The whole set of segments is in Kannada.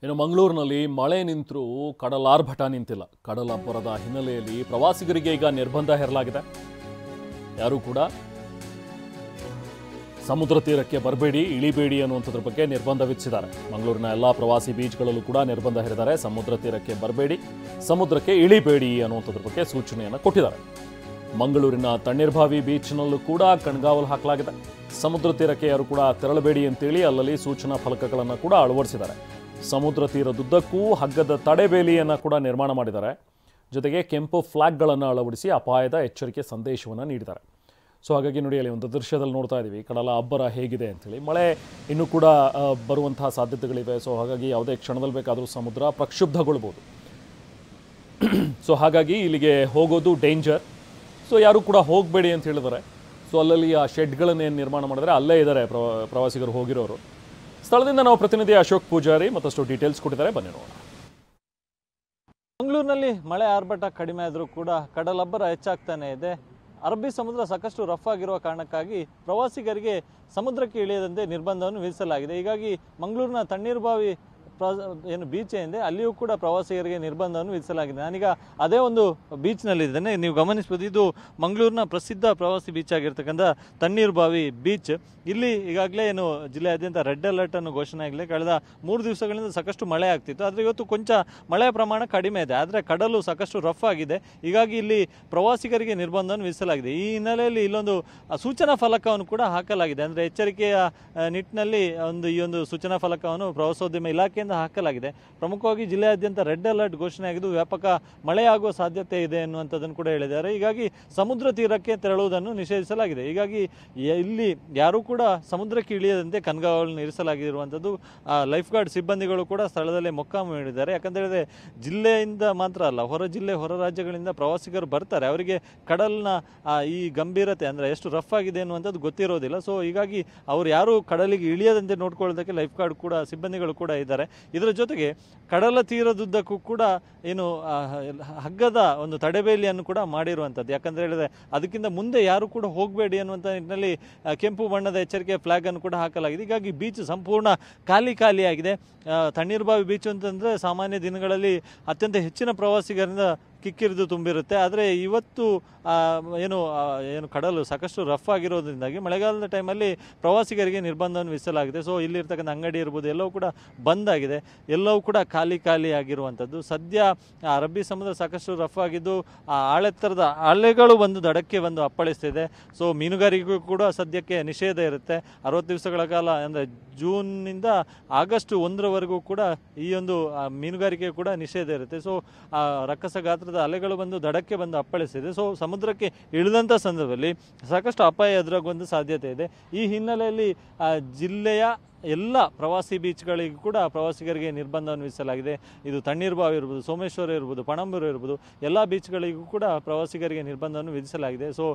ಇನ್ನು ಮಂಗಳೂರಿನಲ್ಲಿ ಮಳೆ ನಿಂತರೂ ಕಡಲಾರ್ಭಟ ನಿಂತಿಲ್ಲ. ಕಡಲಬ್ಬರದ ಹಿನ್ನೆಲೆಯಲ್ಲಿ ಪ್ರವಾಸಿಗರಿಗೆ ಈಗ ನಿರ್ಬಂಧ ಹೇರಲಾಗಿದೆ. ಯಾರೂ ಕೂಡ ಸಮುದ್ರ ತೀರಕ್ಕೆ ಬರಬೇಡಿ, ಇಳಿಬೇಡಿ ಅನ್ನುವಂಥದ್ರ ಬಗ್ಗೆ ನಿರ್ಬಂಧ ವಿಧಿಸಿದ್ದಾರೆ. ಮಂಗಳೂರಿನ ಎಲ್ಲ ಪ್ರವಾಸಿ ಬೀಚ್ಗಳಲ್ಲೂ ಕೂಡ ನಿರ್ಬಂಧ ಹೇರಿದ್ದಾರೆ. ಸಮುದ್ರ ತೀರಕ್ಕೆ ಬರಬೇಡಿ, ಸಮುದ್ರಕ್ಕೆ ಇಳಿಬೇಡಿ ಅನ್ನುವಂಥದ್ರ ಬಗ್ಗೆ ಸೂಚನೆಯನ್ನು ಕೊಟ್ಟಿದ್ದಾರೆ. ಮಂಗಳೂರಿನ ತಣ್ಣೀರ್ಬಾವಿ ಬೀಚ್ನಲ್ಲೂ ಕೂಡ ಕಣ್ಗಾವಲು ಹಾಕಲಾಗಿದೆ. ಸಮುದ್ರ ತೀರಕ್ಕೆ ಯಾರು ಕೂಡ ತೆರಳಬೇಡಿ ಅಂತೇಳಿ ಅಲ್ಲಲ್ಲಿ ಸೂಚನಾ ಫಲಕಗಳನ್ನು ಕೂಡ ಅಳವಡಿಸಿದ್ದಾರೆ. ಸಮುದ್ರ ತೀರದುದ್ದಕ್ಕೂ ಹಗ್ಗದ ತಡೆಬೇಲಿಯನ್ನು ಕೂಡ ನಿರ್ಮಾಣ ಮಾಡಿದ್ದಾರೆ. ಜೊತೆಗೆ ಕೆಂಪು ಫ್ಲಾಗ್ಗಳನ್ನು ಅಳವಡಿಸಿ ಅಪಾಯದ ಎಚ್ಚರಿಕೆ ಸಂದೇಶವನ್ನು ನೀಡಿದ್ದಾರೆ. ಸೊ ಹಾಗಾಗಿ ನೋಡಿ, ಅಲ್ಲಿ ಒಂದು ದೃಶ್ಯದಲ್ಲಿ ನೋಡ್ತಾ ಇದ್ದೀವಿ ಕಡಲ ಅಬ್ಬರ ಹೇಗಿದೆ ಅಂತೇಳಿ. ಮಳೆ ಇನ್ನೂ ಕೂಡ ಬರುವಂತಹ ಸಾಧ್ಯತೆಗಳಿವೆ. ಸೊ ಹಾಗಾಗಿ ಯಾವುದೇ ಕ್ಷಣದಲ್ಲಿ ಬೇಕಾದರೂ ಸಮುದ್ರ ಪ್ರಕ್ಷುಬ್ಧಗೊಳ್ಬೋದು. ಸೊ ಹಾಗಾಗಿ ಇಲ್ಲಿಗೆ ಹೋಗೋದು ಡೇಂಜರ್. ಸೊ ಯಾರೂ ಕೂಡ ಹೋಗಬೇಡಿ ಅಂತ ಹೇಳಿದ್ದಾರೆ. ಸೊ ಅಲ್ಲಲ್ಲಿ ಆ ಶೆಡ್ಗಳನ್ನೇನು ನಿರ್ಮಾಣ ಮಾಡಿದರೆ ಅಲ್ಲೇ ಇದ್ದಾರೆ ಪ್ರವಾಸಿಗರು ಹೋಗಿರೋರು. ಸ್ಥಳದಿಂದ ನಾವು ಪ್ರತಿನಿಧಿ ಅಶೋಕ್ ಪೂಜಾರಿ ಮತ್ತಷ್ಟು ಡೀಟೇಲ್ಸ್ ಕೊಟ್ಟಿದ್ದಾರೆ, ಬನ್ನಿ ನೋಡೋಣ. ಮಂಗಳೂರಿನಲ್ಲಿ ಮಳೆ ಆರ್ಭಟ ಕಡಿಮೆ ಆದರೂ ಕೂಡ ಕಡಲಬ್ಬರ ಹೆಚ್ಚಾಗ್ತಾನೆ ಇದೆ. ಅರಬ್ಬಿ ಸಮುದ್ರ ಸಾಕಷ್ಟು ರಫ್ ಆಗಿರುವ ಕಾರಣಕ್ಕಾಗಿ ಪ್ರವಾಸಿಗರಿಗೆ ಸಮುದ್ರಕ್ಕೆ ಇಳಿಯದಂತೆ ನಿರ್ಬಂಧವನ್ನು ವಿಧಿಸಲಾಗಿದೆ. ಹೀಗಾಗಿ ಮಂಗಳೂರಿನ ತಣ್ಣೀರ್ಬಾವಿ ಏನು ಬೀಚ್ ಏನಿದೆ ಅಲ್ಲಿಯೂ ಕೂಡ ಪ್ರವಾಸಿಗರಿಗೆ ನಿರ್ಬಂಧವನ್ನು ವಿಧಿಸಲಾಗಿದೆ. ನಾನೀಗ ಅದೇ ಒಂದು ಬೀಚ್ನಲ್ಲಿದ್ದೇನೆ. ನೀವು ಗಮನಿಸಬಹುದು, ಇದು ಮಂಗಳೂರಿನ ಪ್ರಸಿದ್ಧ ಪ್ರವಾಸಿ ಬೀಚ್ ಆಗಿರ್ತಕ್ಕಂಥ ತಣ್ಣೀರ್ಬಾವಿ ಬೀಚ್. ಇಲ್ಲಿ ಈಗಾಗಲೇ ಏನು ಜಿಲ್ಲೆಯಾದ್ಯಂತ ರೆಡ್ ಅಲರ್ಟ್ ಅನ್ನು ಘೋಷಣೆ ಆಗಲಿ. ಕಳೆದ 3 ದಿವಸಗಳಿಂದ ಸಾಕಷ್ಟು ಮಳೆ ಆಗ್ತಿತ್ತು. ಆದರೆ ಇವತ್ತು ಕೊಂಚ ಮಳೆಯ ಪ್ರಮಾಣ ಕಡಿಮೆ ಇದೆ. ಆದರೆ ಕಡಲು ಸಾಕಷ್ಟು ರಫ್ ಆಗಿದೆ. ಹೀಗಾಗಿ ಇಲ್ಲಿ ಪ್ರವಾಸಿಗರಿಗೆ ನಿರ್ಬಂಧವನ್ನು ವಿಧಿಸಲಾಗಿದೆ. ಈ ಹಿನ್ನೆಲೆಯಲ್ಲಿ ಇಲ್ಲೊಂದು ಸೂಚನಾ ಫಲಕವನ್ನು ಕೂಡ ಹಾಕಲಾಗಿದೆ. ಅಂದರೆ ಎಚ್ಚರಿಕೆಯ ನಿಟ್ಟಿನಲ್ಲಿ ಈ ಒಂದು ಸೂಚನಾ ಫಲಕವನ್ನು ಪ್ರವಾಸೋದ್ಯಮ ಇಲಾಖೆಯಿಂದ ಹಾಕಲಾಗಿದೆ. ಪ್ರಮುಖವಾಗಿ ಜಿಲ್ಲೆಯಾದ್ಯಂತ ರೆಡ್ ಅಲರ್ಟ್ ಘೋಷಣೆ ಆಗಿದ್ದು ವ್ಯಾಪಕ ಮಳೆಯಾಗುವ ಸಾಧ್ಯತೆ ಇದೆ ಎನ್ನುವಂಥದ್ದನ್ನು ಕೂಡ ಹೇಳಿದ್ದಾರೆ. ಹೀಗಾಗಿ ಸಮುದ್ರ ತೀರಕ್ಕೆ ತೆರಳುವುದನ್ನು ನಿಷೇಧಿಸಲಾಗಿದೆ. ಹೀಗಾಗಿ ಇಲ್ಲಿ ಯಾರೂ ಕೂಡ ಸಮುದ್ರಕ್ಕೆ ಇಳಿಯದಂತೆ ಕಣ್ಗಾವಲನ್ನು ಇರಿಸಲಾಗಿರುವಂಥದ್ದು. ಲೈಫ್ ಗಾರ್ಡ್ ಸಿಬ್ಬಂದಿಗಳು ಕೂಡ ಸ್ಥಳದಲ್ಲೇ ಮೊಕ್ಕಾಮು ನೀಡಿದ್ದಾರೆ. ಯಾಕಂತ ಹೇಳಿದ್ರೆ ಜಿಲ್ಲೆಯಿಂದ ಮಾತ್ರ ಅಲ್ಲ, ಹೊರ ಜಿಲ್ಲೆ ಹೊರ ರಾಜ್ಯಗಳಿಂದ ಪ್ರವಾಸಿಗರು ಬರ್ತಾರೆ. ಅವರಿಗೆ ಕಡಲಿನ ಈ ಗಂಭೀರತೆ ಅಂದರೆ ಎಷ್ಟು ರಫ್ ಆಗಿದೆ ಅನ್ನುವಂಥದ್ದು ಗೊತ್ತಿರೋದಿಲ್ಲ. ಸೊ ಹೀಗಾಗಿ ಅವರು ಯಾರು ಕಡಲಿಗೆ ಇಳಿಯದಂತೆ ನೋಡ್ಕೊಳ್ಳೋದಕ್ಕೆ ಲೈಫ್ ಗಾರ್ಡ್ ಕೂಡ ಸಿಬ್ಬಂದಿಗಳು ಕೂಡ ಇದ್ದಾರೆ. ಇದರ ಜೊತೆಗೆ ಕಡಲ ತೀರದುದ್ದಕ್ಕೂ ಕೂಡ ಏನು ಹಗ್ಗದ ಒಂದು ತಡೆಬೇಲಿಯನ್ನು ಕೂಡ ಮಾಡಿರುವಂಥದ್ದು. ಯಾಕಂತ ಹೇಳಿದ್ರೆ ಅದಕ್ಕಿಂತ ಮುಂದೆ ಯಾರು ಕೂಡ ಹೋಗಬೇಡಿ ಅನ್ನುವಂಥ ನಿಟ್ಟಿನಲ್ಲಿ ಕೆಂಪು ಬಣ್ಣದ ಎಚ್ಚರಿಕೆ ಫ್ಲಾಗ್ ಅನ್ನು ಕೂಡ ಹಾಕಲಾಗಿದೆ. ಹೀಗಾಗಿ ಬೀಚ್ ಸಂಪೂರ್ಣ ಖಾಲಿಯಾಗಿದೆ. ತಣ್ಣೀರ್ಬಾವಿ ಬೀಚ್ ಅಂತಂದರೆ ಸಾಮಾನ್ಯ ದಿನಗಳಲ್ಲಿ ಅತ್ಯಂತ ಹೆಚ್ಚಿನ ಪ್ರವಾಸಿಗರಿಂದ ಕಿಕ್ಕಿರಿದು ತುಂಬಿರುತ್ತೆ. ಆದರೆ ಇವತ್ತು ಏನು ಕಡಲು ಸಾಕಷ್ಟು ರಫ್ ಆಗಿರೋದ್ರಿಂದಾಗಿ ಮಳೆಗಾಲದ ಟೈಮಲ್ಲಿ ಪ್ರವಾಸಿಗರಿಗೆ ನಿರ್ಬಂಧವನ್ನು ವಿಧಿಸಲಾಗಿದೆ. ಸೊ ಇಲ್ಲಿರ್ತಕ್ಕಂಥ ಅಂಗಡಿ ಇರ್ಬೋದು ಎಲ್ಲವೂ ಕೂಡ ಬಂದ್ ಆಗಿದೆ. ಎಲ್ಲವೂ ಕೂಡ ಖಾಲಿ ಆಗಿರುವಂಥದ್ದು. ಸದ್ಯ ಅರಬ್ಬಿ ಸಮುದ್ರ ಸಾಕಷ್ಟು ರಫ್ ಆಗಿದ್ದು ಆಳೆತ್ತರದ ಅಲೆಗಳು ಬಂದು ದಡಕ್ಕೆ ಬಂದು ಅಪ್ಪಳಿಸ್ತಿದೆ. ಸೊ ಮೀನುಗಾರಿಕೆಗೂ ಕೂಡ ಸದ್ಯಕ್ಕೆ ನಿಷೇಧ ಇರುತ್ತೆ. 60 ದಿವಸಗಳ ಕಾಲ ಅಂದರೆ ಜೂನ್ನಿಂದ ಆಗಸ್ಟ್ 1ರವರೆಗೂ ಕೂಡ ಈ ಒಂದು ಮೀನುಗಾರಿಕೆ ಕೂಡ ನಿಷೇಧ ಇರುತ್ತೆ. ಸೊ ರಕ್ಕಸ ಗಾತ್ರದ ಅಲೆಗಳು ಬಂದು ದಡಕ್ಕೆ ಬಂದು ಅಪ್ಪಳಿಸಿದೆ. ಸೊ ಸಮುದ್ರಕ್ಕೆ ಇಳಿದಂಥ ಸಂದರ್ಭದಲ್ಲಿ ಸಾಕಷ್ಟು ಅಪಾಯ ಎದುರಾಗುವಂಥ ಸಾಧ್ಯತೆ ಇದೆ. ಈ ಹಿನ್ನೆಲೆಯಲ್ಲಿ ಜಿಲ್ಲೆಯ ಎಲ್ಲ ಪ್ರವಾಸಿ ಬೀಚ್ಗಳಿಗೂ ಕೂಡ ಪ್ರವಾಸಿಗರಿಗೆ ನಿರ್ಬಂಧವನ್ನು ವಿಧಿಸಲಾಗಿದೆ. ಇದು ತಣ್ಣೀರ್ಬಾವಿ ಇರ್ಬೋದು, ಸೋಮೇಶ್ವರ ಇರ್ಬೋದು, ಪಣಂಬೂರು ಇರ್ಬೋದು, ಎಲ್ಲ ಬೀಚ್ಗಳಿಗೂ ಕೂಡ ಪ್ರವಾಸಿಗರಿಗೆ ನಿರ್ಬಂಧವನ್ನು ವಿಧಿಸಲಾಗಿದೆ. ಸೊ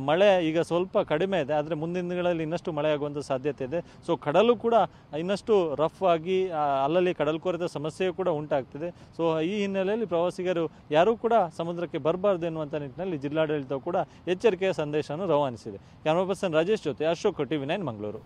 ಮಳೆ ಈಗ ಸ್ವಲ್ಪ ಕಡಿಮೆ ಇದೆ, ಆದರೆ ಮುಂದಿನ ದಿನಗಳಲ್ಲಿ ಇನ್ನಷ್ಟು ಮಳೆಯಾಗುವಂಥ ಸಾಧ್ಯತೆ ಇದೆ. ಸೊ ಕಡಲು ಕೂಡ ಇನ್ನಷ್ಟು ರಫ್ ಆಗಿ ಅಲ್ಲಲ್ಲಿ ಕಡಲ್ಕೊರೆತ ಸಮಸ್ಯೆಯೂ ಕೂಡ ಉಂಟಾಗ್ತಿದೆ. ಸೊ ಈ ಹಿನ್ನೆಲೆಯಲ್ಲಿ ಪ್ರವಾಸಿಗರು ಯಾರೂ ಕೂಡ ಸಮುದ್ರಕ್ಕೆ ಬರಬಾರ್ದು ಎನ್ನುವಂಥ ನಿಟ್ಟಿನಲ್ಲಿ ಜಿಲ್ಲಾಡಳಿತ ಕೂಡ ಎಚ್ಚರಿಕೆಯ ಸಂದೇಶವನ್ನು ರವಾನಿಸಿದೆ. ಕ್ಯಾಮರಾ ಪರ್ಸನ್ ರಾಜೇಶ್ ಜೊತೆ ಅಶೋಕ್, TV9 ಮಂಗಳೂರು.